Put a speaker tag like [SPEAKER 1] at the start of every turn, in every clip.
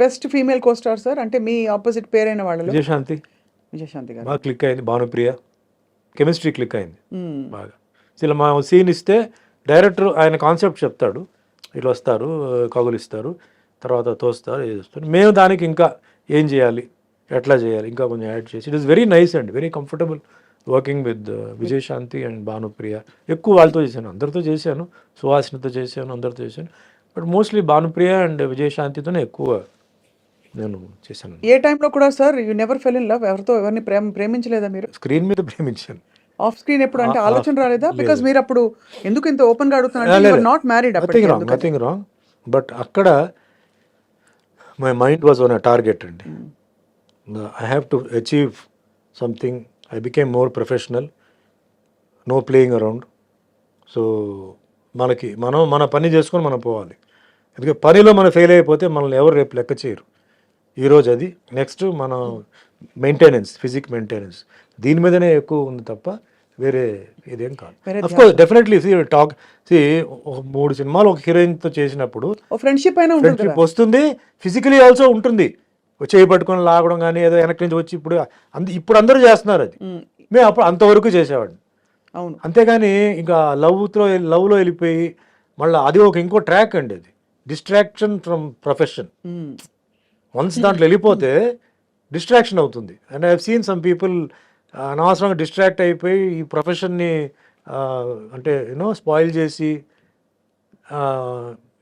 [SPEAKER 1] Best female co star sir అంటే మీ opposite పేరైన వాళ్ళలో?
[SPEAKER 2] విజయశాంతి
[SPEAKER 1] విజయశాంతి గారు.
[SPEAKER 2] బాగా క్లిక్ అయింది, భానుప్రియ కెమిస్ట్రీ క్లిక్ అయింది బాగా. అసలు మా సీన్ ఇస్తే డైరెక్టర్ ఆయన కాన్సెప్ట్ చెప్తాడు, ఇట్లా వస్తారు, కగులిస్తారు, తర్వాత తోస్తారు, చేస్తారు. మేము దానికి ఇంకా ఏం చేయాలి, ఎట్లా చేయాలి, ఇంకా కొంచెం యాడ్ చేసి. It is very nice and very comfortable working with Vijayashanti and Bhanupriya. ఎక్కువ వాళ్ళతో చేశాను, అందరితో చేశాను, సుహాసినితో చేశాను, అందరితో చేశాను. బట్ మోస్ట్లీ భానుప్రియ అండ్ విజయశాంతితోనే ఎక్కువ నేను చేశాను.
[SPEAKER 1] ఏ టైంలో కూడా sir you never fell in love? ఎవరితో ఎవరిని ప్రేమించలేదా మీరు?
[SPEAKER 2] స్క్రీన్ మీద ప్రేమించాను.
[SPEAKER 1] ఆఫ్ స్క్రీన్ ఎప్పుడు అంటే ఆలోచన రాలేదా? బికాజ్ మీరు అప్పుడు ఎందుకు ఇంత ఓపెన్ గా అడుగుతున్నారు? Not married.
[SPEAKER 2] Nothing wrong, but అక్కడ my mind was on a target అండి. I have to achieve something. I became more professional, no playing around. So మనం మన పని చేసుకొని మనం పోవాలి. ఎందుకంటే పనిలో మనం ఫెయిల్ అయిపోతే మనల్ని ఎవరు రేపు లెక్క చేయరు. ఈరోజు అది, నెక్స్ట్ మన మెయింటెనెన్స్, ఫిజిక్ మెయింటెనెన్స్, దీని మీదనే ఎక్కువ ఉంది తప్ప వేరే ఇదేం కాదు. అఫ్ కోర్స్ డెఫినెట్లీ ఒక 3 సినిమాలు ఒక హీరోయిన్తో చేసినప్పుడు
[SPEAKER 1] ఫ్రెండ్షిప్
[SPEAKER 2] వస్తుంది, ఫిజికలీ ఆల్సో ఉంటుంది. చేయి పట్టుకొని లాగడం కానీ ఏదో వెనక్కి నుంచి వచ్చి ఇప్పుడు అందరూ చేస్తున్నారు అది. మేము అప్పుడు అంతవరకు చేసేవాడిని.
[SPEAKER 1] అవును.
[SPEAKER 2] అంతేగాని ఇంకా లవ్లో వెళ్ళిపోయి మళ్ళీ అది ఇంకో ట్రాక్ అండి, అది డిస్ట్రాక్షన్ ఫ్రమ్ ప్రొఫెషన్. వన్స్ దాంట్లో వెళ్ళిపోతే డిస్ట్రాక్షన్ అవుతుంది. And I have seen some people అనవసరంగా డిస్ట్రాక్ట్ అయిపోయి ఈ ప్రొఫెషన్ని అంటే స్పాయిల్ చేసి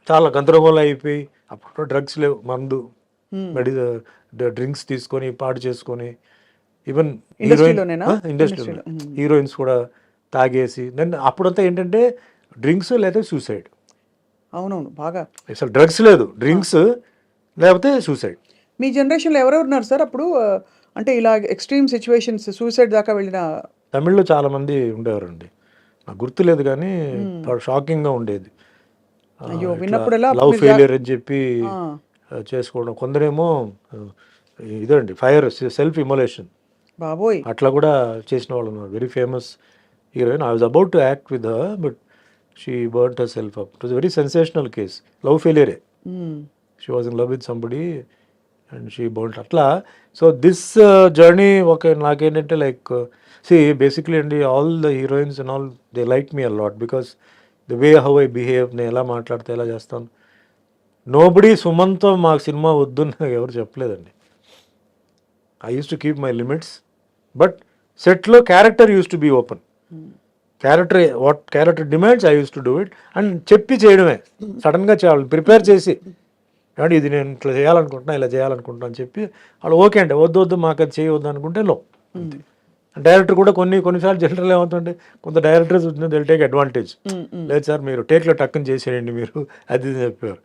[SPEAKER 2] చాలా గందరగోళం అయిపోయి, అప్పుడు డ్రగ్స్ లేవు, మందు డ్రింక్స్ తీసుకొని పాడు చేసుకొని, ఈవెన్ ఇండస్ట్రీలో హీరోయిన్స్ కూడా తాగేసి, దెన్ అప్పుడంతా ఏంటంటే డ్రింక్స్ లేదా సూసైడ్.
[SPEAKER 1] అవునవును, బాగా
[SPEAKER 2] అసలు డ్రగ్స్ లేదు, డ్రింక్స్ లేకపోతే సూసైడ్.
[SPEAKER 1] మీ జనరేషన్లో ఎవరెవరు ఉన్నారు సార్ అప్పుడు అంటే ఇలా ఎక్స్ట్రీమ్ సిచ్యువేషన్స్ సూసైడ్ దాకా వెళ్ళిన?
[SPEAKER 2] తమిళ్లో చాలా మంది ఉండేవారండి, నాకు గుర్తులేదు కానీ షాకింగ్గా ఉండేది. లవ్ ఫెయిలియర్ అని చెప్పి చేసుకోవడం, కొందరేమో ఇదండి ఫైర్, సెల్ఫ్ ఇమోలేషన్,
[SPEAKER 1] బాబోయ్,
[SPEAKER 2] అట్లా కూడా చేసిన వాళ్ళు ఉన్నారు. Very famous heroine. I was about to act with her but she burnt herself up. It was very sensational case. Love ఫెయిలియరే, she was in love with somebody and she burnt అట్లా. So this journey నాకేంటంటే like basically అండి, all the heroines and all they like me a lot because the way how I behave, నేను ఎలా మాట్లాడితే ఎలా చేస్తాను. Nobody సుమన్తో మాకు cinema వద్దు ఎవరు చెప్పలేదండి. I use to keep my limits, but సెట్లో character use to be open. What character demands I use to do it and చెప్పి చేయడమే. సడన్గా చేయాలి, ప్రిపేర్ చేసి అంటే ఇది నేను ఇట్లా చేయాలనుకుంటున్నా, ఇలా చేయాలనుకుంటున్నా అని చెప్పి వాళ్ళు ఓకే అంటే వద్దు మాకు అది చేయవద్దు అనుకుంటే అంతే. డైరెక్టర్ కూడా కొన్నిసార్లు జనరల్ ఏమవుతుంటే కొంత డైరెక్టర్స్ దిల్ టేక్ అడ్వాంటేజ్. లేదు సార్ మీరు టేక్లో టక్కుని చేసేయండి మీరు, అది చెప్పారు.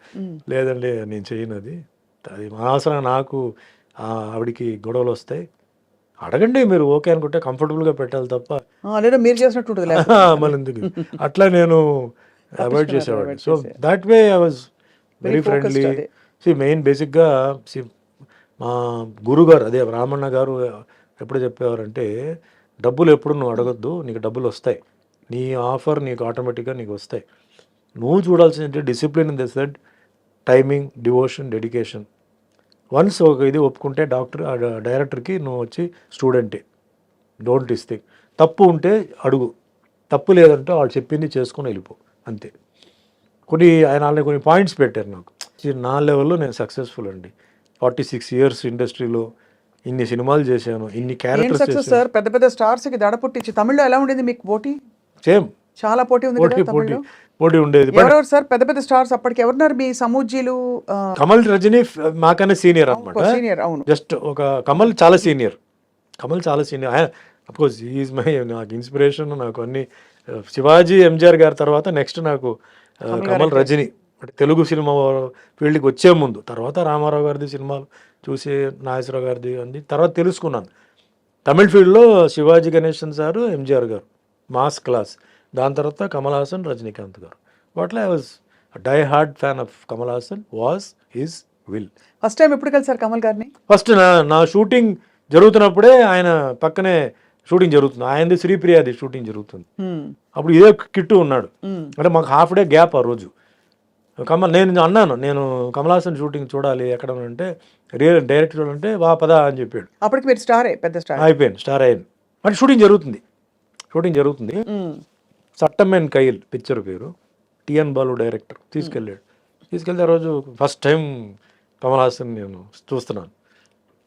[SPEAKER 2] లేదండి నేను చేయను, అది అనవసరంగా నాకు ఆవిడికి గొడవలు వస్తాయి. అడగండి మీరు ఓకే అనుకుంటే కంఫర్టబుల్గా పెట్టాలి తప్ప
[SPEAKER 1] లేదా మీరు చేసినట్టు
[SPEAKER 2] మళ్ళీ ఎందుకు అట్లా నేను అవాయిడ్ చేసేవాడిని. So that way I was very friendly. Main బేసిక్గా మా గురుగారు అదే రామన్న గారు ఎప్పుడు చెప్పేవారంటే, డబ్బులు ఎప్పుడు నువ్వు అడగొద్దు, నీకు డబ్బులు వస్తాయి, నీ ఆఫర్ నీకు ఆటోమేటిక్గా నీకు వస్తాయి. నువ్వు చూడాల్సింది discipline in the set, timing, devotion, dedication. Once ఇది ఒప్పుకుంటే డైరెక్టర్కి నువ్వు వచ్చి స్టూడెంటే, డోంట్ థింక్. తప్పు ఉంటే అడుగు, తప్పు లేదంటే వాళ్ళు చెప్పింది చేసుకొని వెళ్ళిపో, అంతే. ఆయన కొన్ని పాయింట్స్ పెట్టారు నాకు. నా లెవెల్లో నేను సక్సెస్ఫుల్ అండి. 46 years ఇండస్ట్రీలో ఇన్ని సినిమాలు చేశాను, ఇన్ని క్యారెక్టర్స్.
[SPEAKER 1] సార్ పెద్ద పెద్ద స్టార్స్ కి దడ పుట్టించి. తమిళ్లో ఎలా ఉండేది మీకు పోటీ?
[SPEAKER 2] సేమ్,
[SPEAKER 1] చాలా పోటీ ఉంది,
[SPEAKER 2] పోటీ ఉండేది.
[SPEAKER 1] ఎవరెవరు సార్ పెద్ద పెద్ద స్టార్స్ అప్పటికి ఎవరున్నారు మీ సమూజీలు?
[SPEAKER 2] కమల్, రజనీ మాకన్నా సీనియర్ అనమాట.
[SPEAKER 1] సీనియర్, అవును.
[SPEAKER 2] జస్ట్ ఒక కమల్ చాలా సీనియర్. అఫ్కోర్స్ ఈజ్ మై నాకు ఇన్స్పిరేషన్. నాకు అన్ని శివాజీ, ఎంజిఆర్ గారి తర్వాత నెక్స్ట్ నాకు కమల్, రజనీ. అంటే తెలుగు సినిమా ఫీల్డ్కి వచ్చే ముందు, తర్వాత రామారావు గారిది సినిమాలు చూసి, నాగేశ్వరరావు గారిది అన్ని తర్వాత తెలుసుకున్నాను. తమిళ్ ఫీల్డ్లో శివాజీ గణేశన్ సారు, ఎంజిఆర్ గారు మాస్ క్లాస్. దాని తర్వాత కమల్ హాసన్, రజనీకాంత్ గారు. వాటిలో I was die hard fan of Kamal Haasan, was his will.
[SPEAKER 1] First time ఎప్పుడు కలిసారు కమల్ గారిని?
[SPEAKER 2] ఫస్ట్ నా షూటింగ్ జరుగుతున్నప్పుడే, ఆయన పక్కనే షూటింగ్ జరుగుతుంది, ఆయనది శ్రీప్రియాది షూటింగ్ జరుగుతుంది. అప్పుడు ఇదే కిట్టు ఉన్నాడు, అంటే మాకు హాఫ్ డే గ్యాప్ ఆ రోజు. నేను అన్నాను, నేను కమల్ హాసన్ షూటింగ్ చూడాలి ఎక్కడ అంటే, రియల్ డైరెక్ట్ చూడాలంటే వా పదా అని చెప్పాడు.
[SPEAKER 1] అప్పటికి మీరు స్టారే, పెద్ద స్టార్.
[SPEAKER 2] అయిపోయాను, స్టార్ అయ్యాను. అంటే షూటింగ్ జరుగుతుంది. సట్టమెన్ కైల్ పిక్చర్ పేరు, టిఎన్ బాలు డైరెక్టర్ తీసుకెళ్తే ఆ రోజు ఫస్ట్ టైం కమల్ హాసన్ నేను చూస్తున్నాను.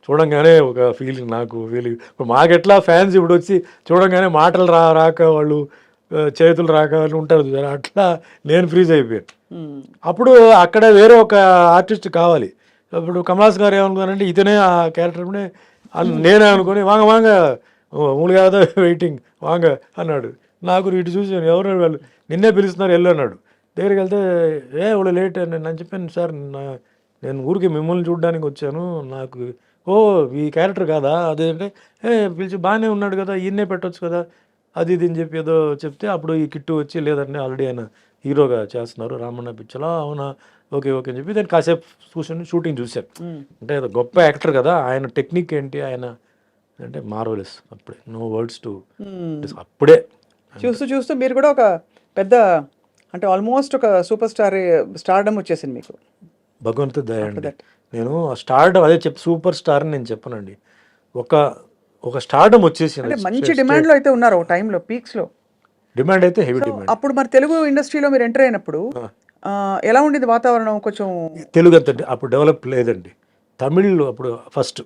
[SPEAKER 2] చూడంగానే ఒక ఫీలింగ్, ఇప్పుడు మాకెట్లా ఫ్యాన్స్ ఇప్పుడు వచ్చి చూడంగానే మాటలు రాక వాళ్ళు చేతులు రాక వాళ్ళు ఉంటారు చూసారు, అట్లా నేను ఫ్రీజ్ అయిపోయాను. అప్పుడు అక్కడ వేరే ఒక ఆర్టిస్ట్ కావాలి. ఇప్పుడు కమల్ హాసన్ గారు ఏమనుకున్నారంటే ఇతనే ఆ క్యారెక్టర్ నేనే అనుకుని వాంగ మూడు కాదా వెయిటింగ్ వాంగ అన్నాడు. నాకు ఇటు చూసి ఎవరు వాళ్ళు నిన్నే పిలుస్తున్నారు వెళ్ళు అన్నాడు. దగ్గరికి వెళ్తే వాళ్ళు లేట్ అని నేను చెప్పాను, సార్ నేను ఊరికి మిమ్మల్ని చూడడానికి వచ్చాను, నాకు ఈ క్యారెక్టర్ కాదా అదేంటే పిలిచి బాగానే ఉన్నాడు కదా ఈయన్నే పెట్టవచ్చు కదా అది ఇది అని చెప్పి ఏదో చెప్తే, అప్పుడు ఈ కిట్టు వచ్చి లేదండి ఆల్రెడీ ఆయన హీరోగా చేస్తున్నారు రామన్న పిక్చర్లో, అవునా ఓకే అని చెప్పి నేను కాసేపు షూటింగ్ చూశాను. అంటే గొప్ప యాక్టర్ కదా, ఆయన టెక్నిక్ ఏంటి ఆయన అంటే మార్వెలస్. అప్పుడే నో వర్డ్స్ టు అప్పుడే
[SPEAKER 1] చూస్తూ మీరు కూడా ఒక పెద్ద అంటే ఆల్మోస్ట్ ఒక సూపర్ స్టార్డమ్ వచ్చేసింది మీకు.
[SPEAKER 2] భగవంతుడు దయ అండి. నేను స్టార్డమ్ అదే సూపర్ స్టార్ అని నేను చెప్పనండి, ఒక స్టార్డమ్ వచ్చేసింది.
[SPEAKER 1] మంచి డిమాండ్ లో అయితే ఉన్నారు టైంలో, పీక్స్ లో
[SPEAKER 2] డిమాండ్ అయితే హెవీ డిమాండ్.
[SPEAKER 1] అప్పుడు మరి తెలుగు ఇండస్ట్రీలో మీరు ఎంటర్ అయినప్పుడు ఎలా ఉండేది వాతావరణం? కొంచెం
[SPEAKER 2] తెలుగు అంత అప్పుడు డెవలప్ లేదండి. తమిళ్ అప్పుడు ఫస్ట్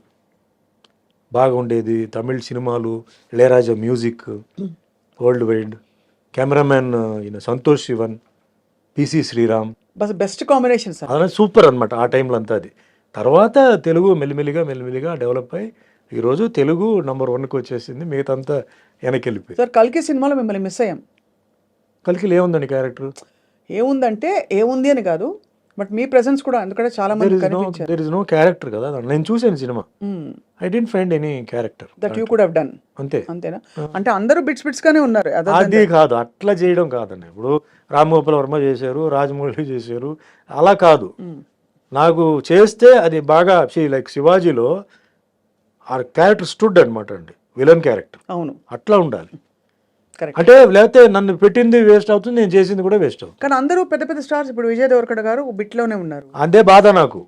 [SPEAKER 2] బాగా ఉండేది. తమిళ్ సినిమాలు, Ilaiyaraaja music world wide, cameraman ఈయన Santosh Sivan, PC Sreeram,
[SPEAKER 1] best combination sir.
[SPEAKER 2] అదే సూపర్ అనమాట ఆ టైంలో అంతా. అది తర్వాత తెలుగు మెల్లిమెల్లిగా డెవలప్ అయ్యి ఈరోజు తెలుగు నంబర్ 1కి వచ్చేసింది, మిగతా అంతా వెనక్కి వెళ్ళిపోయి.
[SPEAKER 1] సార్ కల్కి సినిమాలో మిమ్మల్ని మిస్ అయ్యాం.
[SPEAKER 2] కల్కిలో ఏముందండి క్యారెక్టర్?
[SPEAKER 1] ఏముందంటే ఏముంది అని కాదు, బట్ మీ ప్రెసెన్స్ కూడా ఎందుకంటే చాలా మంది కనిపించారు.
[SPEAKER 2] దేర్ ఇస్ నో క్యారెక్టర్ కదా, నేను చూసాను cinema, I didn't find any character
[SPEAKER 1] that you could have done. అంతేనా? అంటే అందరూ బిట్స్ గానే ఉన్నారు.
[SPEAKER 2] అది కాదు, అట్లా చేయడం కాదండి. ఇప్పుడు రామ్ గోపాల్ వర్మ చేశారు, రాజమౌళి చేశారు, అలా కాదు. నాకు చేస్తే అది బాగా లైక్ శివాజీలో ఆ క్యారెక్టర్ స్టూడ్ అనమాట అండి, విలన్ క్యారెక్టర్.
[SPEAKER 1] అవును,
[SPEAKER 2] అట్లా ఉండాలి. అంటే లేకపోతే నన్ను పెట్టింది వేస్ట్ అవుతుంది, నేను చేసింది కూడా వేస్ట్ అవుతుంది.
[SPEAKER 1] కానీ అందరూ పెద్ద పెద్ద స్టార్స్, ఇప్పుడు విజయ్ దేవరకొండ గారు బిట్లోనే ఉన్నారు.
[SPEAKER 2] అదే బాధ నాకు.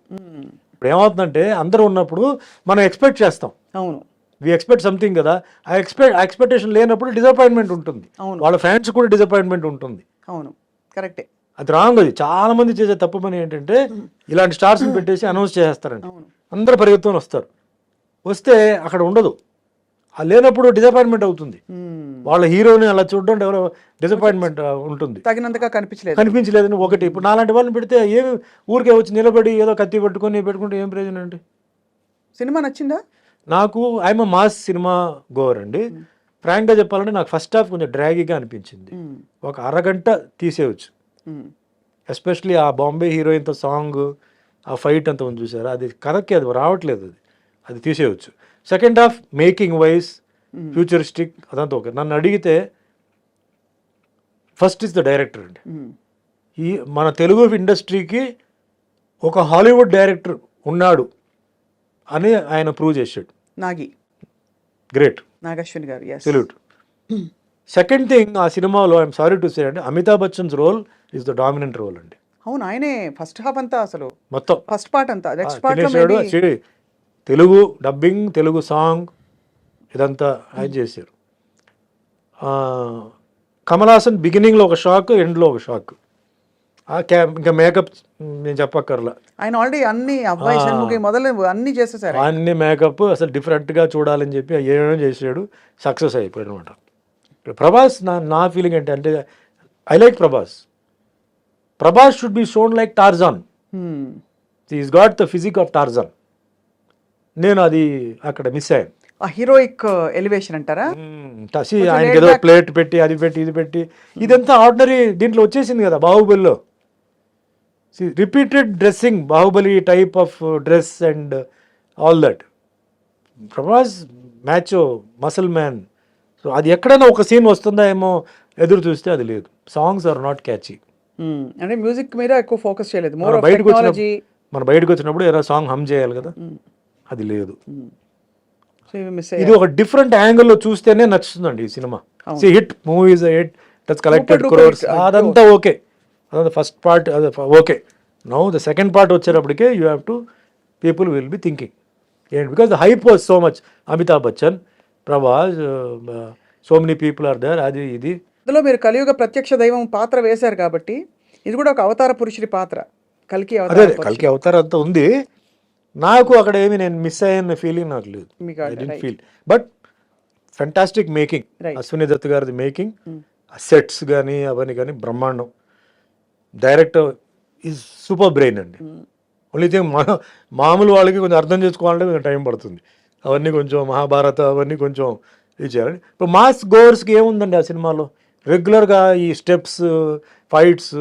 [SPEAKER 2] ఇప్పుడు ఏమవుతుందంటే అందరూ ఉన్నప్పుడు మనం ఎక్స్పెక్ట్ చేస్తాం.
[SPEAKER 1] అవును,
[SPEAKER 2] వి ఎక్స్పెక్ట్ సంథింగ్ కదా, ఆ ఎక్స్పెక్టేషన్ లేనప్పుడు డిసప్పాయింట్మెంట్ ఉంటుంది.
[SPEAKER 1] అవును,
[SPEAKER 2] వాళ్ళ ఫ్యాన్స్ కూడా డిసప్పాయింట్మెంట్ ఉంటుంది.
[SPEAKER 1] అవును, కరెక్టే.
[SPEAKER 2] అది రాంగ్. అది చాలా మంది చేసే తప్పు పని ఏంటంటే ఇలాంటి స్టార్స్ని పెట్టేసి అనౌన్స్ చేస్తారండి, అందరూ పరిగెత్తుకొని వస్తే అక్కడ ఉండదు. ఆ లేనప్పుడు డిసప్పాయింట్మెంట్ అవుతుంది. వాళ్ళ హీరోని అలా చూడడం డిసప్పాయింట్మెంట్ ఉంటుంది.
[SPEAKER 1] తగినంతగా
[SPEAKER 2] కనిపించలేదని ఒకటి. ఇప్పుడు నాలాంటి వాళ్ళని పెడితే ఏమి ఊరికే వచ్చి నిలబడి ఏదో కత్తి పెట్టుకుంటే ఏం ప్రయోజనం అండి?
[SPEAKER 1] సినిమా నచ్చిందా
[SPEAKER 2] నాకు? ఐఎమ్ మాస్ సినిమా గోవర్ అండి. ఫ్రాంక్గా చెప్పాలంటే నాకు ఫస్ట్ హాఫ్ కొంచెం డ్రాగీగా అనిపించింది. ఒక అరగంట తీసేయచ్చు. ఎస్పెషలీ ఆ బాంబే హీరోయిన్తో సాంగ్, ఆ ఫైట్ అంతా ఉంది చూసారా, అది కరెక్ట్గా అది రావట్లేదు, అది తీసేయచ్చు. Second half making wise futuristic అదంతా ఓకే. నన్ను అడిగితే ఫస్ట్ ఇస్ ద డైరెక్టర్ అండి. ఈ మన తెలుగు ఇండస్ట్రీకి ఒక హాలీవుడ్ డైరెక్టర్ ఉన్నాడు అని ఆయన ప్రూవ్ చేశాడు. గ్రేట్
[SPEAKER 1] నాగశ్విన్ గారు,
[SPEAKER 2] సెల్యూట్. సెకండ్ థింగ్, ఆ సినిమాలో ఐఎమ్ సారీ టు సే అండి, Amitabh Bachchan's role is the dominant role అండి.
[SPEAKER 1] అవును, ఆయనే ఫస్ట్ హాఫ్ అంతా, అసలు
[SPEAKER 2] మొత్తం
[SPEAKER 1] ఫస్ట్ పార్ట్ అంతా, next part
[SPEAKER 2] Telugu dubbing, Telugu song ఇదంతా ఆయన చేశారు. కమల్ హాసన్ బిగినింగ్లో ఒక షాక్, ఎండ్లో ఒక షాక్. ఇంకా మేకప్ నేను చెప్పక్కర్లా,
[SPEAKER 1] ఆయన ఆల్రెడీ అన్ని అబ్బాయి షణ్ముఖి మొదలు అన్ని చేసేసారు.
[SPEAKER 2] అన్ని మేకప్ అసలు డిఫరెంట్గా చూడాలని చెప్పి ఏమేమో చేసాడు, సక్సెస్ అయిపోయాడు అనమాట. ప్రభాస్ నా ఫీలింగ్ ఏంటంటే I like Prabhas should be shown like Tarzan. Is got the physique of Tarzan. నేను అది అక్కడ మిస్ అయ్యాను.
[SPEAKER 1] ఆ హీరోయిక్ ఎలివేషన్ అంటారా?
[SPEAKER 2] ఆయనకి ఏదో ప్లేట్ పెట్టి అది పెట్టి ఇది పెట్టి ఇదంతా ఆర్డినరీ దీంట్లో వచ్చేసింది కదా బాహుబలిలో. Repeated dressing, Baahubali type of dress and all that. Prabhas మ్యాచో muscle man. So అది ఎక్కడైనా ఒక సీన్ వస్తుందా ఏమో ఎదురు చూస్తే అది లేదు. Songs are not catchy.
[SPEAKER 1] అంటే మ్యూజిక్ మీద ఎక్కువ ఫోకస్ చేయలేదు.
[SPEAKER 2] మన బయటకు వచ్చినప్పుడు ఏదో సాంగ్ హమ్ చేయాలి కదా, అది లేదు. ఇది ఒక డిఫరెంట్ యాంగిల్లో చూస్తేనే నచ్చుతుందండి ఈ cinema. Hit movies hit, that's collected crores, అదంతా ఓకే. అదే ఫస్ట్ పార్ట్ అదే okay. Now the second part వచ్చేటప్పటికే you have to people will be thinking ఏంటి because the hype was so much. Amitabh Bachchan, Prabhas, so many people are there, అది ఇది.
[SPEAKER 1] అందులో మీరు కలియుగ ప్రత్యక్ష దైవం పాత్ర వేశారు కాబట్టి ఇది కూడా ఒక అవతార పురుషుడి పాత్ర, కల్కి
[SPEAKER 2] అదే
[SPEAKER 1] అవతార
[SPEAKER 2] కలికి అవతారం అంతా ఉంది. నాకు అక్కడ ఏమి నేను మిస్ అయ్యన్న ఫీలింగ్ నాకు లేదు.
[SPEAKER 1] మీకు
[SPEAKER 2] I didn't feel. But fantastic making,
[SPEAKER 1] Right.
[SPEAKER 2] Ashwini Dutt గారిది మేకింగ్, సెట్స్ కానీ అవన్నీ కానీ బ్రహ్మాండం. డైరెక్టర్ ఈజ్ సూపర్ బ్రెయిన్ అండి. ఓన్లీ థింగ్ మామూలు వాళ్ళకి కొంచెం అర్థం చేసుకోవాలంటే కొంచెం టైం పడుతుంది. అవన్నీ కొంచెం మహాభారత అవన్నీ కొంచెం ఇది చేయాలి. ఇప్పుడు మాస్ గోవర్స్కి ఏముందండి ఆ సినిమాలో? రెగ్యులర్గా ఈ స్టెప్స్, ఫైట్స్,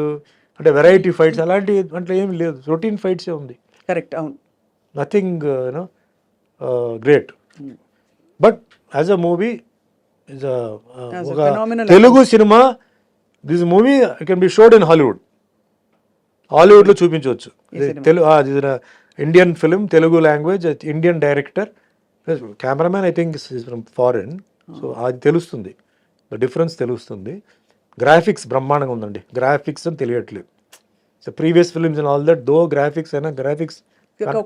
[SPEAKER 2] అంటే వెరైటీ ఫైట్స్ అలాంటి అంటే ఏమి లేదు. రొటీన్ ఫైట్సే ఉంది.
[SPEAKER 1] కరెక్ట్, అవును.
[SPEAKER 2] Nothing you know great. But as a movie is
[SPEAKER 1] As a
[SPEAKER 2] ఒక
[SPEAKER 1] phenomenal
[SPEAKER 2] Telugu cinema, this movie can be showed in Hollywood. హాలీవుడ్లో చూపించవచ్చు. Indian film, Telugu language, Indian director, cameraman I think is from foreign. So అది తెలుస్తుంది, the difference తెలుస్తుంది. Graphics బ్రహ్మాండంగా ఉందండి. Graphics అని తెలియట్లేదు. So previous films and all that though graphics అయినా గ్రాఫిక్స్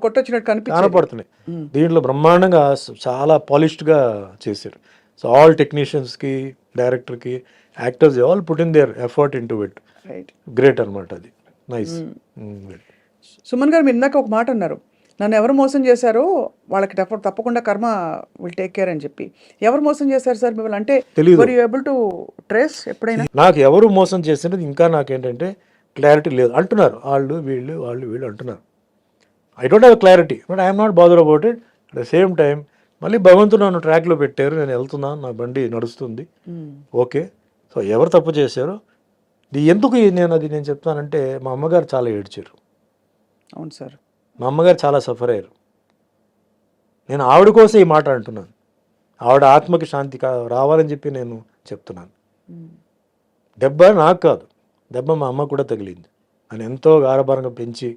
[SPEAKER 1] కొట్టొచ్చినట్టు కనిపించింది.
[SPEAKER 2] కనపడుతున్నాయి. దీంట్లో బ్రహ్మాండంగా చాలా పాలిష్డ్గా చేశారు. సో ఆల్ టెక్నీషియన్స్కి, డైరెక్టర్కి, actors all put in there effort in to it.
[SPEAKER 1] Right.
[SPEAKER 2] Great అనమాట అది. నైస్.
[SPEAKER 1] సుమన్ గారు, మీరు ఇందాక ఒక మాట అన్నారు, నన్ను ఎవరు మోసం చేశారో వాళ్ళకి తప్పకుండా కర్మ విల్ టేక్ కేర్ అని చెప్పి. ఎవరు మోసం చేశారు సార్ మిమ్మల్ని? అంటే
[SPEAKER 2] తెలీదు.
[SPEAKER 1] Were you able to trace ఎప్పుడైనా?
[SPEAKER 2] నాకు ఎవరు మోసం చేసినది ఇంకా నాకేంటంటే క్లారిటీ లేదు. అంటున్నారు వాళ్ళు వీళ్ళు అంటున్నారు. I don't have clarity, but I'm not bother about it. At the same time మళ్ళీ భగవంతుడు నన్ను ట్రాక్లో పెట్టారు, నేను వెళ్తున్నాను, నా బండి నడుస్తుంది. ఓకే. సో ఎవరు తప్పు చేశారో ఎందుకు నేను చెప్తానంటే, మా అమ్మగారు చాలా ఏడ్చారు.
[SPEAKER 1] అవును సార్.
[SPEAKER 2] మా అమ్మగారు చాలా సఫర్ అయ్యారు. నేను ఆవిడ కోసం ఈ మాట అంటున్నాను. ఆవిడ ఆత్మకి శాంతి రావాలని చెప్పి నేను చెప్తున్నాను. దెబ్బ నాకు కాదు, దెబ్బ మా అమ్మ కూడా తగిలింది. అని ఎంతో గారభారంగా పెంచి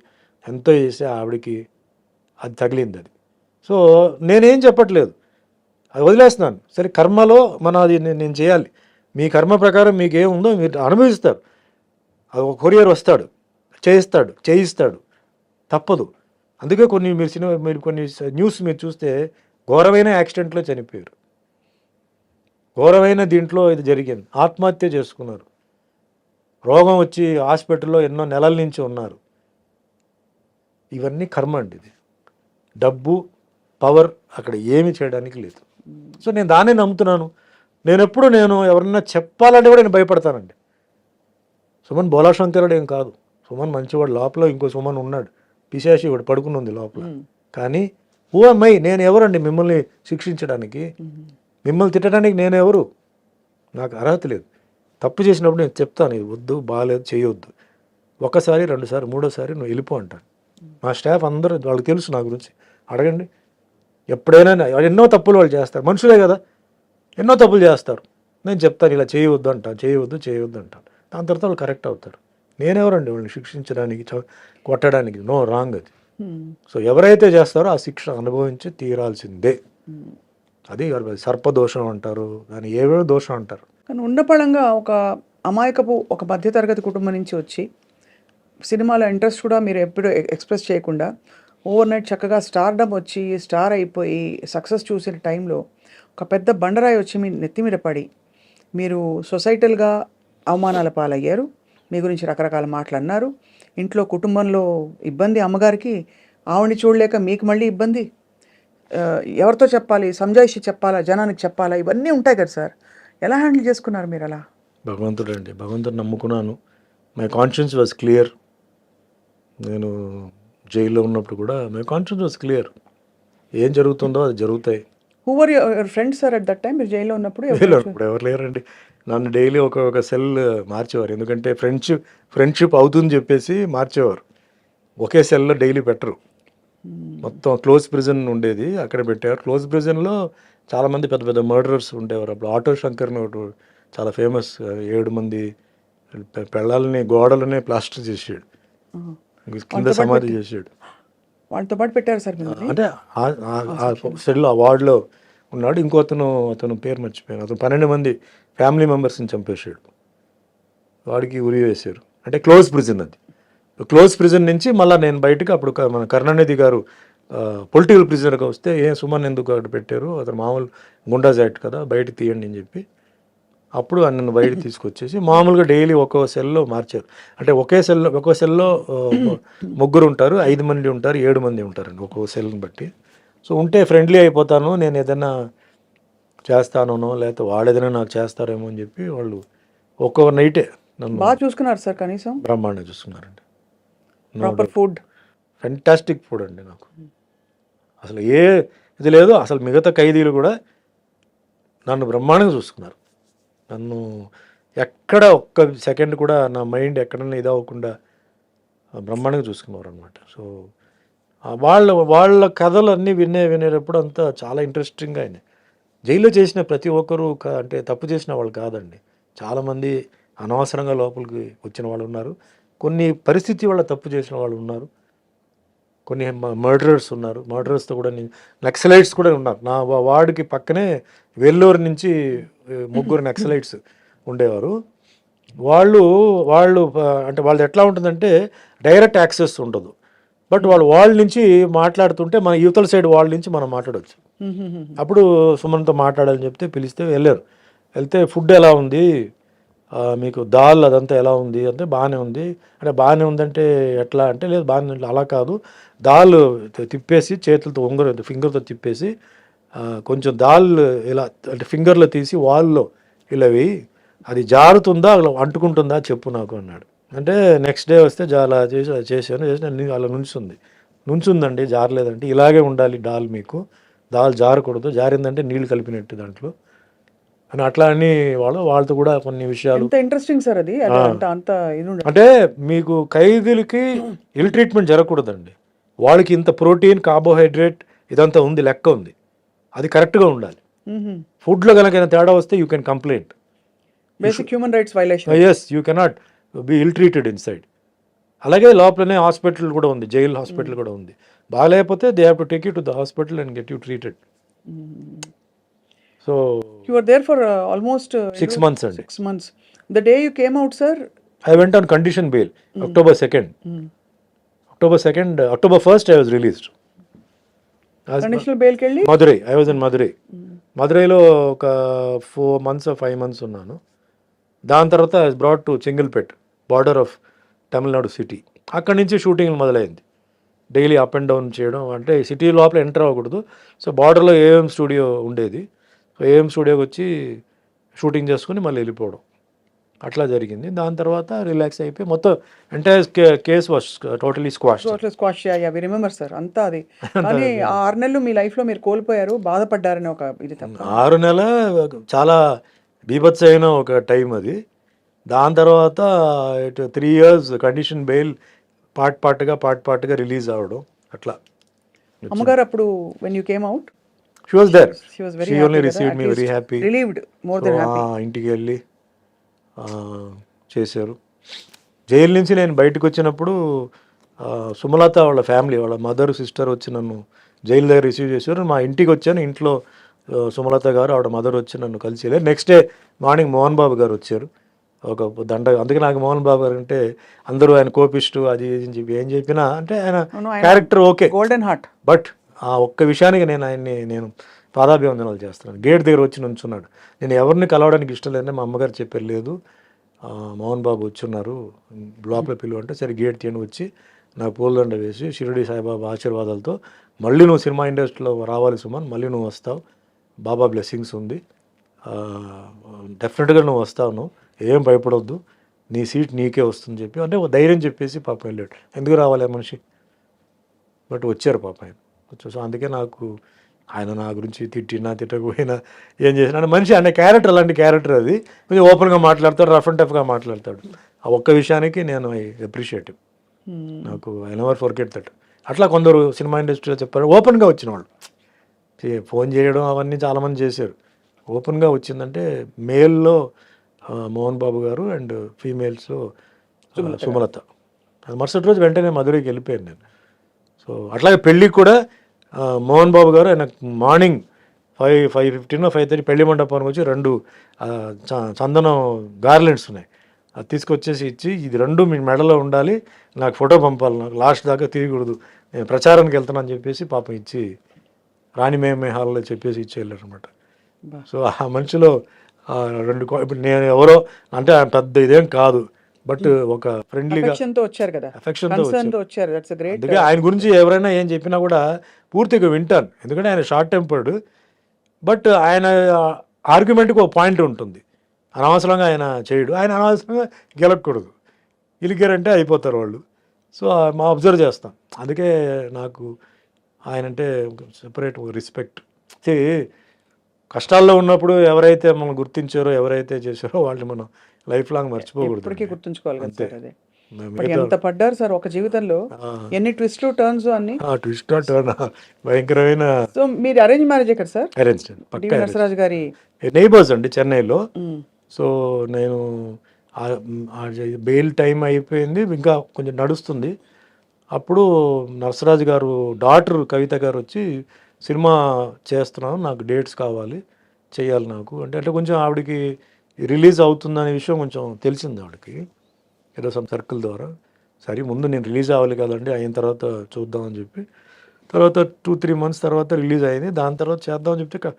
[SPEAKER 2] ఎంతో చేసి ఆవిడకి అది తగిలింది. అది సో నేనేం చెప్పట్లేదు, అది వదిలేస్తున్నాను. సరే కర్మలో అది నేను చేయాలి. మీ కర్మ ప్రకారం మీకు ఏముందో మీరు అనుభవిస్తారు. అది ఒక కొరియర్ వస్తాడు, చేయిస్తాడు, తప్పదు. అందుకే మీరు కొన్ని న్యూస్ మీరు చూస్తే ఘోరమైన యాక్సిడెంట్లో చనిపోయారు, ఘోరమైన దీంట్లో ఇది జరిగింది, ఆత్మహత్య చేసుకున్నారు, రోగం వచ్చి హాస్పిటల్లో ఎన్నో నెలల నుంచి ఉన్నారు. ఇవన్నీ కర్మ అండి. ఇది డబ్బు, పవర్ అక్కడ ఏమి చేయడానికి లేదు. సో నేను దాన్నే నమ్ముతున్నాను. నేను ఎవరన్నా చెప్పాలంటే కూడా నేను భయపడతానండి. సుమన్ బోలాశంకరుడు ఏం కాదు, సుమన్ మంచివాడు. లోపల ఇంకో సుమన్ ఉన్నాడు, పిశాచి వాడు పడుకుని ఉంది లోపల. కానీ ఓ అమ్మాయి, నేను ఎవరండి మిమ్మల్ని శిక్షించడానికి, మిమ్మల్ని తిట్టడానికి నేను ఎవరు? నాకు అర్హత లేదు. తప్పు చేసినప్పుడు నేను చెప్తాను, ఇది వద్దు, బాగాలేదు, చేయొద్దు. ఒకసారి, రెండుసారి, మూడోసారి నువ్వు వెళ్ళిపో అంటాను. మా స్టాఫ్ అందరూ వాళ్ళకి తెలుసు నా గురించి, అడగండి. ఎప్పుడైనా ఎన్నో తప్పులు వాళ్ళు చేస్తారు, మనుషులే కదా, ఎన్నో తప్పులు చేస్తారు. నేను చెప్తాను ఇలా చేయవద్దు అంటాను, చేయవద్దు అంటాను. దాని తర్వాత వాళ్ళు కరెక్ట్ అవుతారు. నేనెవరండి వాళ్ళని శిక్షించడానికి, కొట్టడానికి? నో, రాంగ్ అది. సో ఎవరైతే చేస్తారో ఆ శిక్ష అనుభవించి తీరాల్సిందే. అది సర్పదోషం అంటారు, దాన్ని ఏవేవో దోషం అంటారు.
[SPEAKER 1] కానీ ఉన్నపళంగా ఒక అమాయకపు ఒక మధ్యతరగతి కుటుంబం నుంచి వచ్చి సినిమాలో ఇంట్రెస్ట్ కూడా మీరు ఎప్పుడు ఎక్స్ప్రెస్ చేయకుండా ఓవర్ నైట్ చక్కగా స్టార్డమ్ వచ్చి స్టార్ అయిపోయి సక్సెస్ చూసిన టైంలో ఒక పెద్ద బండరాయి వచ్చి మీ నెత్తి మీద పడి మీరు సొసైటల్గా అవమానాల పాలయ్యారు. మీ గురించి రకరకాల మాటలు అన్నారు. ఇంట్లో కుటుంబంలో ఇబ్బంది, అమ్మగారికి ఆవిడని చూడలేక మీకు మళ్ళీ ఇబ్బంది. ఎవరితో చెప్పాలి, సంజాయిషి చెప్పాలా, జనానికి చెప్పాలా, ఇవన్నీ ఉంటాయి కదా సార్. ఎలా హ్యాండిల్ చేసుకున్నారు మీరు అలా?
[SPEAKER 2] భగవంతుడు నమ్ముకున్నాను. My conscience was clear. నేను జైల్లో ఉన్నప్పుడు కూడా మై కాన్షియన్స్ వాజ్ క్లియర్. ఏం జరుగుతుందో అది జరుగుతాయి.
[SPEAKER 1] Who were your friends sir at that time? మీరు జైల్లో ఉన్నప్పుడు
[SPEAKER 2] ఎవరు లేరండి. నన్ను డైలీ ఒక సెల్ మార్చేవారు. ఎందుకంటే ఫ్రెండ్షిప్ అవుతుందని చెప్పేసి మార్చేవారు. ఒకే సెల్లో డైలీ పెట్టరు. మొత్తం క్లోజ్ ప్రిజన్ ఉండేది, అక్కడ పెట్టేవారు. క్లోజ్ ప్రిజన్లో చాలామంది పెద్ద పెద్ద మర్డరర్స్ ఉండేవారు. అప్పుడు ఆటో శంకర్ని ఒకటి చాలా ఫేమస్, 7 మంది పెళ్ళాలని గోడలనే ప్లాస్టర్ చేసాడు, కింద సమాధి చేసాడు.
[SPEAKER 1] వాళ్ళతో పాటు పెట్టారు సార్ మీరు?
[SPEAKER 2] అంటే ఆ సెల్లో ఆ వార్డులో ఉన్నాడు. అతను పేరు మర్చిపోయాను. అతను 12 మంది ఫ్యామిలీ మెంబర్స్ని చంపేశాడు. వాడికి ఉరి వేశారు. అంటే క్లోజ్ ప్రిజన్ అది. క్లోజ్ ప్రిజన్ నుంచి మళ్ళీ నేను బయటకు అప్పుడు మన కరుణానిధి గారు పొలిటికల్ ప్రిజనర్గా వస్తే సుమన్ ఎందుకు అక్కడ పెట్టారు, అతను మామూలు గుండాజ్ యాక్ట్ కదా, బయట తీయండి అని చెప్పి అప్పుడు నన్ను బయట తీసుకొచ్చేసి మామూలుగా డైలీ ఒక్కో సెల్లో మార్చారు. అంటే ఒక్కో సెల్లో ముగ్గురు ఉంటారు, 5 మంది ఉంటారు, 7 మంది ఉంటారండి ఒక్కో సెల్ని బట్టి. సో ఉంటే ఫ్రెండ్లీ అయిపోతాను, నేను ఏదైనా చేస్తానో లేకపోతే వాళ్ళు ఏదైనా నాకు చేస్తారేమో అని చెప్పి వాళ్ళు ఒక్కో నైటే నన్ను
[SPEAKER 1] బాగా చూసుకున్నారు సార్, కనీసం
[SPEAKER 2] బ్రహ్మాండంగా చూసుకున్నారండి.
[SPEAKER 1] ప్రాపర్ ఫుడ్,
[SPEAKER 2] ఫెంటాస్టిక్ ఫుడ్ అండి. నాకు అసలు ఏ ఇది లేదు, అసలు మిగతా ఖైదీలు కూడా నన్ను బ్రహ్మాండంగా చూసుకున్నారు. నన్ను ఎక్కడ ఒక్క సెకండ్ కూడా నా మైండ్ ఎక్కడన్నా ఇదవ్వకుండా బ్రహ్మాండంగా చూసుకున్నారు అనమాట. సో వాళ్ళ కథలు అన్నీ వినేటప్పుడు అంతా చాలా ఇంట్రెస్టింగ్గా అయినాయి. జైల్లో చేసిన ప్రతి ఒక్కరూ అంటే తప్పు చేసిన వాళ్ళు కాదండి. చాలామంది అనవసరంగా లోపలికి వచ్చిన వాళ్ళు ఉన్నారు, కొన్ని పరిస్థితి వల్ల తప్పు చేసిన వాళ్ళు ఉన్నారు, కొన్ని మర్డరర్స్ ఉన్నారు, మర్డరర్స్తో కూడా నక్సలైట్స్ కూడా ఉన్నారు. నా వార్డుకి పక్కనే వెల్లూరు నుంచి 3 నక్సలైట్స్ ఉండేవారు. వాళ్ళు అంటే వాళ్ళది ఎట్లా ఉంటుందంటే డైరెక్ట్ యాక్సెస్ ఉండదు, బట్ వాళ్ళ నుంచి మాట్లాడుతుంటే మన యువతల సైడ్ వాళ్ళ నుంచి మనం మాట్లాడవచ్చు. అప్పుడు సుమన్తో మాట్లాడాలని చెప్తే పిలిస్తే వెళ్తే ఫుడ్ ఎలా ఉంది, మీకు దాల్ అదంతా ఎలా ఉంది అంటే బాగానే ఉంది. అంటే బాగానే ఉందంటే ఎట్లా అంటే లేదు బాగానే అలా కాదు, దాల్ తిప్పేసి చేతులతో ఫింగర్తో తిప్పేసి కొంచెం దాల్ ఇలా అంటే ఫింగర్లో తీసి వాల్లో ఇలా వేయి, అది జారుతుందా అలా అంటుకుంటుందా చెప్పు నాకు అన్నాడు. అంటే నెక్స్ట్ డే వస్తే అలా చేశాను అలా నుంచుందండి, జారలేదంటే ఇలాగే ఉండాలి దాల్, మీకు దాల్ జారకూడదు, జారిందంటే నీళ్ళు కలిపినట్టు దాంట్లో అని అట్లా అని వాళ్ళతో కూడా కొన్ని విషయాలు.
[SPEAKER 1] ఎంత ఇంట్రెస్టింగ్ సార్ అది.
[SPEAKER 2] అంటే మీకు ఖైదీలకి ఇల్ ట్రీట్మెంట్ జరగకూడదండి, వాళ్ళకి ఇంత ప్రోటీన్ కార్బోహైడ్రేట్ ఇదంతా ఉంది, లెక్క ఉంది, అది కరెక్ట్గా ఉండాలి. ఫుడ్లో కనుక తేడా వస్తే you can complaint,
[SPEAKER 1] basic human rights violation.
[SPEAKER 2] Yes, you cannot be ill treated inside. అలాగే లోపలనే హాస్పిటల్ కూడా ఉంది, జైల్ హాస్పిటల్ కూడా ఉంది. బాగాలేకపోతే they have to take you to the hospital and get you treated. So
[SPEAKER 1] you were there for almost
[SPEAKER 2] 6 months అండి.
[SPEAKER 1] 6 months. The day you came out, sir,
[SPEAKER 2] I went on condition bail. October 2nd. October 1st I was released.
[SPEAKER 1] Conditional bail కి వెళ్ళి
[SPEAKER 2] Madurai, I was in Madurai. మధురైలో ఒక 4 months 5 months ఉన్నాను. దాని తర్వాత I was brought to Chengalpet, border of Tamil Nadu city. అక్కడి నుంచి shooting మొదలైంది. Daily up and down చేయడం, అంటే సిటీ లోపల ఎంటర్ అవ్వకూడదు. సో బార్డర్లో ఏఎం స్టూడియో ఉండేది, సో ఏఎం స్టూడియోకి వచ్చి షూటింగ్ చేసుకుని మళ్ళీ వెళ్ళిపోవడం, అట్లా జరిగింది. దాని తర్వాత రిలాక్స్ అయిపోయి మొత్తం entire case was totally squash.
[SPEAKER 1] We remember sir అంతా అది. కానీ ఆ 6 నెలలు మీ లైఫ్ లో మీరు కోల్పోయారు, బాధపడ్డారని ఒక ఇది తప్ప.
[SPEAKER 2] 6 నెలలు చాలా బీభత్స అయిన ఒక టైం అది. దాని తర్వాత 3 years కండిషన్ బెయిల్ పార్ట్గా రిలీజ్ అవ్వడం అట్లా.
[SPEAKER 1] అమ్మగారు అప్పుడు when you came out,
[SPEAKER 2] she was there,
[SPEAKER 1] she was very
[SPEAKER 2] she
[SPEAKER 1] happy,
[SPEAKER 2] only received me very happy,
[SPEAKER 1] relieved, more than happy.
[SPEAKER 2] ఇంటికి వెళ్ళి చేశారు. జైలు నుంచి నేను బయటకు వచ్చినప్పుడు సుమలత వాళ్ళ ఫ్యామిలీ, వాళ్ళ మదర్ సిస్టర్ వచ్చి నన్ను జైలు దగ్గర రిసీవ్ చేశారు. మా ఇంటికి వచ్చాను, ఇంట్లో సుమలత గారు ఆవిడ మదర్ వచ్చి నన్ను కలిసి వెళ్ళారు. Next day morning Mohan Babu గారు వచ్చారు, ఒక దండ. అందుకే నాకు మోహన్ బాబు గారు అంటే అందరూ ఆయన కోపిస్టు, అది చెప్పి ఏం చెప్పినా అంటే ఆయన character okay,
[SPEAKER 1] golden heart.
[SPEAKER 2] But ఆ ఒక్క విషయానికి నేను పాదాభివందనాలు చేస్తున్నాను. గేట్ దగ్గర వచ్చి నుంచున్నాడు. నేను ఎవరిని కలవడానికి ఇష్టం లేదంటే మా అమ్మగారు చెప్పారు, లేదు మోహన్ బాబు వచ్చున్నారు లోపల పిలువ అంటే, సరే గేట్ తీయండి, వచ్చి నాకు పూలదండ వేసి షిరిడి సాయిబాబా ఆశీర్వాదాలతో మళ్ళీ నువ్వు సినిమా ఇండస్ట్రీలో రావాలి సుమన్, మళ్ళీ నువ్వు వస్తావు, బాబా బ్లెస్సింగ్స్ ఉంది, డెఫినెట్గా నువ్వు వస్తావు, నువ్వు ఏం భయపడవద్దు, నీ సీట్ నీకే వస్తుంది చెప్పి అంటే ధైర్యం చెప్పేసి పాప వెళ్ళాడు. ఎందుకు రావాలి ఆ మనిషి, బట్ వచ్చారు పాప ఆయన. సో అందుకే నాకు ఆయన నా గురించి తిట్టకపోయినా ఏం చేసినా మనిషి అంటే క్యారెక్టర్, అలాంటి క్యారెక్టర్ అది. కొంచెం ఓపెన్గా మాట్లాడతాడు, రఫ్ అండ్ టఫ్గా మాట్లాడతాడు. ఆ ఒక్క విషయానికి నేను ఐ అప్రిషియేట్, నాకు ఐ నెవర్ ఫర్గెట్ దట్. అట్లా కొందరు సినిమా ఇండస్ట్రీలో చెప్పారు, ఓపెన్గా వచ్చిన వాళ్ళు ఫోన్ చేయడం అవన్నీ చాలామంది చేశారు. ఓపెన్గా వచ్చిందంటే మేల్లో మోహన్ బాబు గారు అండ్ ఫీమేల్స్లో సుమలత. మరుసటి రోజు వెంటనే మధురైకి వెళ్ళిపోయాను నేను. సో అట్లాగే పెళ్ళికి కూడా మోహన్ బాబు గారు ఆయన మార్నింగ్ 5:15 5:30 పెళ్లి మండపానికి వచ్చి 2 చందనం గార్లెండ్స్ ఉన్నాయి, అది తీసుకొచ్చేసి ఇచ్చి ఇది రెండు మీ మెడలో ఉండాలి, నాకు ఫోటో పంపాలి, నాకు లాస్ట్ దాకా తీయకూడదు, నేను ప్రచారానికి వెళ్తానని చెప్పేసి పాపం ఇచ్చి రాణిమేమే హాల్లో చెప్పేసి ఇచ్చి వెళ్ళారు అనమాట. సో ఆ మనిషిలో ఇప్పుడు నేను ఎవరో అంటే పెద్ద ఇదేం కాదు, బట్ ఒక ఫ్రెండ్లీగా
[SPEAKER 1] ఎఫెక్షన్తో వచ్చారు కదా,
[SPEAKER 2] ఎఫెక్షన్తో
[SPEAKER 1] కన్సర్న్తో వచ్చారు. That's great.
[SPEAKER 2] అందుకే ఆయన గురించి ఎవరైనా ఏం చెప్పినా కూడా పూర్తిగా వింటాను, ఎందుకంటే ఆయన షార్ట్ టెంపర్డ్, బట్ ఆయన ఆర్గ్యుమెంట్కి ఒక పాయింట్ ఉంటుంది. అనవసరంగా ఆయన చేయడు, ఆయన అనవసరంగా గెలకూడదు, గెలికారంటే అయిపోతారు వాళ్ళు. సో మా అబ్జర్వ్ చేస్తాం, అందుకే నాకు ఆయన అంటే సెపరేట్ రెస్పెక్ట్. కష్టాల్లో ఉన్నప్పుడు ఎవరైతే మనం గుర్తించారో, ఎవరైతే చేశారో వాళ్ళని మనం లైఫ్ లాంగ్ మర్చిపోకూడదు,
[SPEAKER 1] ఇప్పటికీ గుర్తుంచుకోవాలి కదా
[SPEAKER 2] అంతే.
[SPEAKER 1] సార్. అదే మరి ఎంత పడ్డారు సార్ ఒక జీవితంలో, ఎన్ని ట్విస్ట్లు టర్న్స్ అన్ని.
[SPEAKER 2] ట్విస్ట్ టర్న్ భయంకరమైన.
[SPEAKER 1] సో మీరు అరేంజ్ మ్యారేజ్ కదా సార్?
[SPEAKER 2] అరేంజ్
[SPEAKER 1] డివి నరసరాజు గారి
[SPEAKER 2] నైబర్స్ అండి చెన్నైలో. సో నేను బెయిల్ టైం అయిపోయింది, ఇంకా కొంచెం నడుస్తుంది. అప్పుడు నరసరాజు గారు డాటర్ కవిత గారు వచ్చి సినిమా చేస్తున్నాను, నాకు డేట్స్ కావాలి, చేయాలి నాకు అంటే కొంచెం ఆవిడకి రిలీజ్ అవుతుందనే విషయం కొంచెం తెలిసింది ఆవిడకి ఏదో సమ్ సర్కిల్ ద్వారా. సరే ముందు నేను రిలీజ్ అవ్వాలి కదండి, అయిన తర్వాత చూద్దామని చెప్పి, తర్వాత 2-3 months తర్వాత రిలీజ్ అయింది. దాని తర్వాత చేద్దామని చెప్తే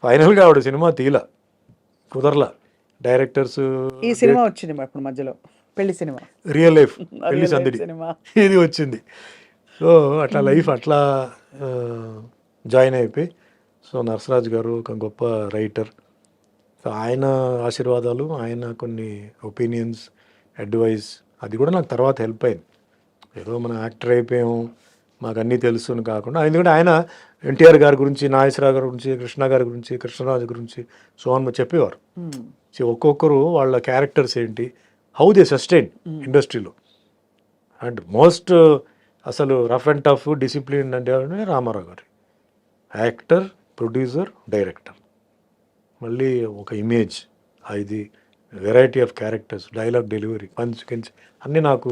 [SPEAKER 2] ఫైనల్గా ఆవిడ సినిమా తీలా, కుదరలా. డైరెక్టర్స్
[SPEAKER 1] ఈ సినిమా వచ్చింది అప్పుడు మధ్యలో, పెళ్లి సినిమా,
[SPEAKER 2] రియల్ లైఫ్ పెళ్లి సందడి
[SPEAKER 1] సినిమా
[SPEAKER 2] ఇది వచ్చింది. సో అట్లా లైఫ్ అట్లా జాయిన్ అయిపోయి. సో నరసరాజు గారు ఒక గొప్ప రైటర్, సో ఆయన ఆశీర్వాదాలు, ఆయన కొన్ని ఒపీనియన్స్, అడ్వైస్, అది కూడా నాకు తర్వాత హెల్ప్ అయింది. ఏదో మనం యాక్టర్ అయిపోయాము మాకు అన్నీ తెలుసు అని కాకుండా, ఎందుకంటే ఆయన ఎన్టీఆర్ గారి గురించి, నాగేశ్వరరావు గారి గురించి, కృష్ణ గారి గురించి, కృష్ణరాజు గురించి సోహన్ చెప్పేవారు. సో ఒక్కొక్కరు వాళ్ళ క్యారెక్టర్స్ ఏంటి, హౌ దే సస్టైన్ ఇండస్ట్రీలో. అండ్ మోస్ట్ అసలు రఫ్ అండ్ టఫ్ డిసిప్లిన్ అంటే రామారావు గారు, యాక్టర్, ప్రొడ్యూసర్, డైరెక్టర్, మళ్ళీ ఒక ఇమేజ్, ఇది variety of characters, dialogue delivery, punch కించ్ అన్నీ నాకు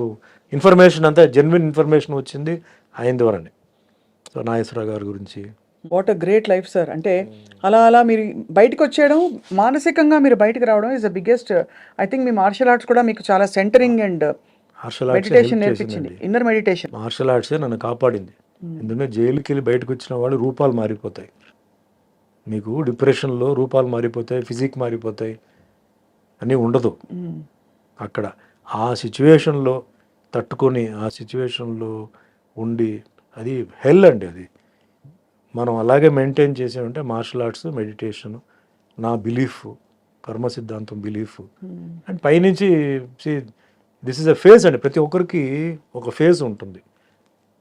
[SPEAKER 2] ఇన్ఫర్మేషన్ అంతా జెన్యున్ ఇన్ఫర్మేషన్ వచ్చింది ఆయన ద్వారానే. సో నాగేశ్వరరావు గారి గురించి.
[SPEAKER 1] What a great life sir. అంటే అలా అలా మీరు బయటకు వచ్చేయడం, మానసికంగా మీరు బయటకు రావడం is the biggest. I think మీ మార్షల్ ఆర్ట్స్ కూడా మీకు చాలా సెంటరింగ్ అండ్
[SPEAKER 2] మార్షల్
[SPEAKER 1] మెడిటేషన్ నేర్పించింది, ఇన్నర్ మెడిటేషన్.
[SPEAKER 2] మార్షల్ ఆర్ట్సే నన్ను కాపాడింది. ఎందుకంటే జైలుకి వెళ్ళి బయటకు వచ్చిన వాళ్ళు రూపాలు మారిపోతాయి, మీకు డిప్రెషన్లో రూపాలు మారిపోతాయి, ఫిజిక్ మారిపోతాయి, అన్నీ ఉండదు అక్కడ. ఆ సిచ్యువేషన్లో తట్టుకొని, ఆ సిచ్యువేషన్లో ఉండి, అది హెల్ అండి. అది మనం అలాగే మెయింటైన్ చేసామంటే మార్షల్ ఆర్ట్స్, మెడిటేషన్, నా బిలీఫ్, కర్మ సిద్ధాంతం బిలీఫ్. అండ్ పైనుంచి దిస్ ఇస్ అ ఫేజ్ అండి, ప్రతి ఒక్కరికి ఒక ఫేజ్ ఉంటుంది,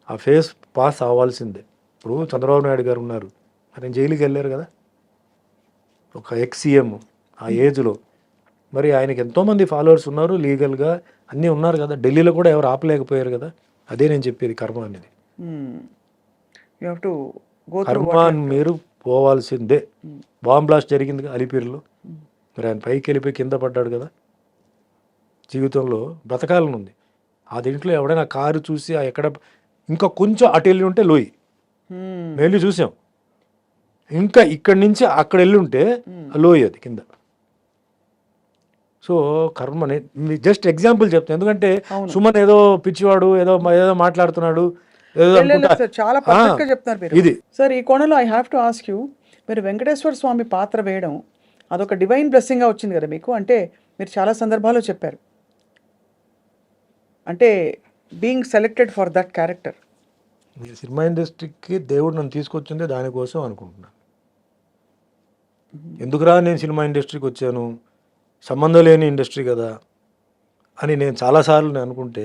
[SPEAKER 2] ఆ ఫేజ్ పాస్ అవ్వాల్సిందే. ఇప్పుడు చంద్రబాబు నాయుడు గారు ఉన్నారు, ఆయన జైలుకి వెళ్ళారు కదా, ఒక ఎక్స్-సీఎం ఆ ఏజ్లో. మరి ఆయనకి ఎంతోమంది ఫాలోవర్స్ ఉన్నారు, లీగల్గా అన్నీ ఉన్నారు కదా, ఢిల్లీలో కూడా ఎవరు ఆపలేకపోయారు కదా. అదే నేను చెప్పేది, కర్మ అనేది.
[SPEAKER 1] You have to go through.
[SPEAKER 2] కర్మ మీరు పోవాల్సిందే. బాంబ్ బ్లాస్ట్ జరిగింది కదా అలిపిరిలో, మరి ఆయన పైకి వెళ్ళిపోయి కింద పడ్డాడు కదా. జీవితంలో బ్రతకాలని ఉంది. ఆ దీంట్లో ఎవడైనా కారు చూసి ఎక్కడ ఇంకా కొంచెం అటు వెళ్ళి ఉంటే లోయి, వెళ్ళి చూసాం, ఇంకా ఇక్కడి నుంచి అక్కడ వెళ్ళి ఉంటే లోయి అది కింద. సో కర్మని జస్ట్ ఎగ్జాంపుల్ చెప్తాను, ఎందుకంటే సుమన్ ఏదో పిచ్చివాడు, ఏదో ఏదో మాట్లాడుతున్నాడు,
[SPEAKER 1] చాలా పర్ఫెక్ట్గా చెప్తున్నారు మీరు.
[SPEAKER 2] ఇది
[SPEAKER 1] సార్ ఈ కోణంలో I have to ask you, మీరు వెంకటేశ్వర స్వామి పాత్ర వేయడం అదొక డివైన్ బ్లెస్సింగ్గా వచ్చింది కదా మీకు. అంటే మీరు చాలా సందర్భాల్లో చెప్పారు, అంటే being selected for that character.
[SPEAKER 2] Cinema ఇండస్ట్రీకి దేవుడు నన్ను తీసుకొచ్చిందే దానికోసం అనుకుంటున్నాను. ఎందుకురా నేను సినిమా ఇండస్ట్రీకి వచ్చాను, సంబంధం లేని ఇండస్ట్రీ కదా అని నేను చాలాసార్లు నేను అనుకుంటే,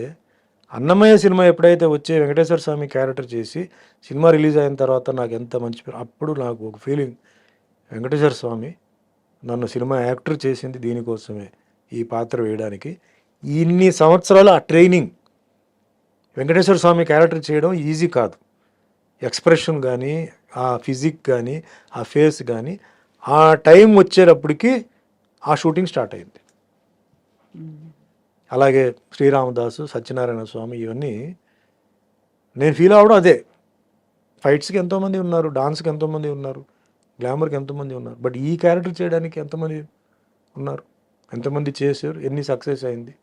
[SPEAKER 2] అన్నమయ్య సినిమా ఎప్పుడైతే వచ్చే వెంకటేశ్వర స్వామి క్యారెక్టర్ చేసి సినిమా రిలీజ్ అయిన తర్వాత నాకు ఎంత మంచి పేరు. అప్పుడు నాకు ఒక ఫీలింగ్, వెంకటేశ్వర స్వామి నన్ను సినిమా యాక్టర్ చేసింది దీనికోసమే, ఈ పాత్ర వేయడానికి. ఇన్ని సంవత్సరాలు ఆ ట్రైనింగ్, వెంకటేశ్వర స్వామి క్యారెక్టర్ చేయడం ఈజీ కాదు. ఎక్స్ప్రెషన్ కానీ, ఆ ఫిజిక్ కానీ, ఆ ఫేస్ కానీ, ఆ టైం వచ్చేటప్పటికి ఆ షూటింగ్ స్టార్ట్ అయింది. అలాగే శ్రీరామదాసు, సత్యనారాయణ స్వామి, ఇవన్నీ నేను ఫీల్ అవ్వడం అదే. ఫైట్స్కి ఎంతోమంది ఉన్నారు, డాన్స్కి ఎంతోమంది ఉన్నారు, గ్లామర్కి ఎంతోమంది ఉన్నారు, బట్ ఈ క్యారెక్టర్ చేయడానికి ఎంతమంది ఉన్నారు. ఎంతమంది చేశారు, ఎన్ని సక్సెస్ అయింది.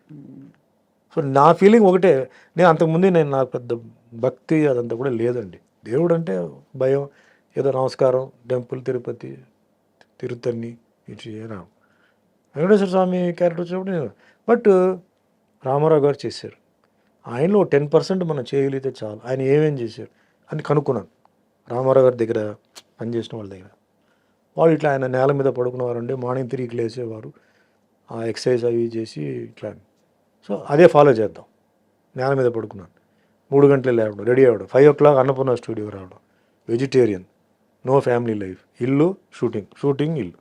[SPEAKER 2] సో నా ఫీలింగ్ ఒకటే, నేను అంతకుముందే నాకు పెద్ద భక్తి అదంతా కూడా లేదండి. దేవుడు అంటే భయం, ఏదో నమస్కారం, టెంపుల్, తిరుపతి, తిరుత్తని ఇటు వెంకటేశ్వర స్వామి క్యారెక్టర్ వచ్చినప్పుడు నేను, బట్ రామారావు గారు చేశారు. ఆయనలో 10% మనం చేయగలిగితే చాలు. ఆయన ఏమేం చేశారు అని కనుక్కున్నాను రామారావు గారి దగ్గర పనిచేసిన వాళ్ళ దగ్గర. వాళ్ళు ఇట్లా ఆయన నేల మీద పడుకునేవారండి, మార్నింగ్ 3కి లేచేవారు, ఆ ఎక్సర్సైజ్ అవి చేసి ఇట్లా. సో అదే ఫాలో చేద్దాం. నేల మీద పడుకున్నాను, 3 గంటలు లేవడం, రెడీ అవ్వడం, 5 o'clock అన్నపూర్ణ స్టూడియో రావడం, వెజిటేరియన్, నో ఫ్యామిలీ లైఫ్, ఇల్లు షూటింగ్, ఇల్లు.